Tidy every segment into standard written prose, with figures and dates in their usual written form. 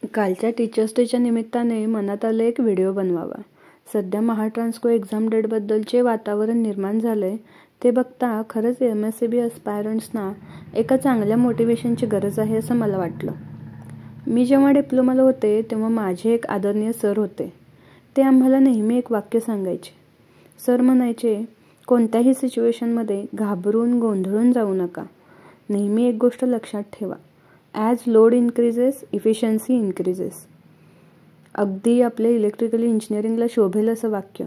कालच्या टीचर्स डेच्या निमित्ताने मनात आलं एक व्हिडिओ बनवावा. सध्या महाट्रान्सको एक्झाम डेटबद्दलचे वातावरण निर्माण झालंय ते बघता खरंच MSCB अस्पायरंट्सना एका चांगल्या मोटिवेशनची गरज आहे असं मला वाटलं. मी जेव्हा डिप्लोमाला होते तेव्हा माझे एक आदरणीय सर होते. ते आम्हाला नेहमी एक वाक्य सांगायचे. सर म्हणायचे, कोणत्याही सिच्युएशनमध्ये घाबरून गोंधळून जाऊ नका. नेहमी एक गोष्ट लक्षात ठेवा, as load increases efficiency increases. अगदी आपल्या इलेक्ट्रिकल इंजिनिअरिंगला शोभेल असं वाक्य.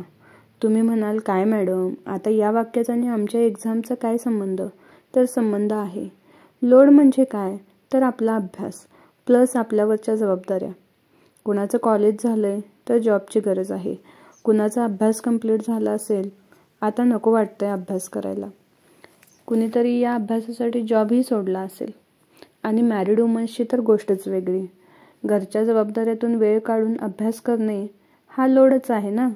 तुम्ही म्हणाल, काय मॅडम, आता या वाक्याचा आणि आमच्या एक्झामचा काय संबंध? तर संबंध आहे. लोड म्हणजे काय? तर आपला अभ्यास प्लस आपल्यावरच्या जबाबदाऱ्या. कुणाचं कॉलेज झालंय तर जॉबची गरज आहे. कुणाचा अभ्यास कंप्लीट झाला असेल, आता नको वाटतंय अभ्यास करायला. कुणीतरी या अभ्यासासाठी जॉबही सोडला असेल. आणि मॅरिड वुमन्सची तर गोष्टच वेगळी. घरच्या जबाबदाऱ्यातून वेळ काढून अभ्यास करणे हा लोडच आहे ना.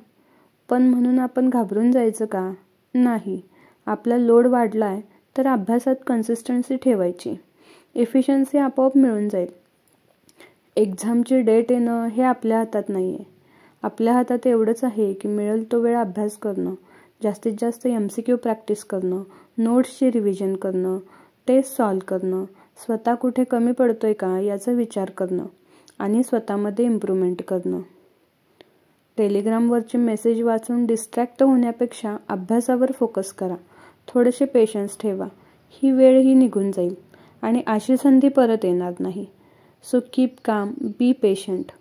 पण म्हणून आपण घाबरून जायचं का? नाही. आपला लोड वाढलाय तर अभ्यासात कन्सिस्टन्सी ठेवायची. एफिशियन्सी आपोआप मिळून जाईल. एक्झामची डेट येणं हे आपल्या हातात नाही आहे. आपल्या हातात एवढंच आहे की मिळेल तो वेळ अभ्यास करणं, जास्तीत जास्त MCQ प्रॅक्टिस करणं, नोट्सची रिव्हिजन करणं, टेस्ट सॉल्व्ह करणं, स्वतः कुठे कमी पडतोय का याचा विचार करणं आणि स्वतःमध्ये इम्प्रूव्हमेंट करणं. टेलिग्रामवरचे मेसेज वाचून डिस्ट्रॅक्ट होण्यापेक्षा अभ्यासावर फोकस करा. थोडेसे पेशन्स ठेवा. ही वेळही निघून जाईल आणि अशी संधी परत येणार नाही. So keep calm, be patient.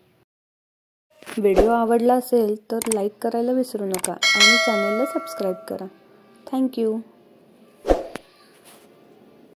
Video आवडला असेल तर लाईक करायला विसरू नका आणि चॅनेलला सबस्क्राईब करा. थँक्यू.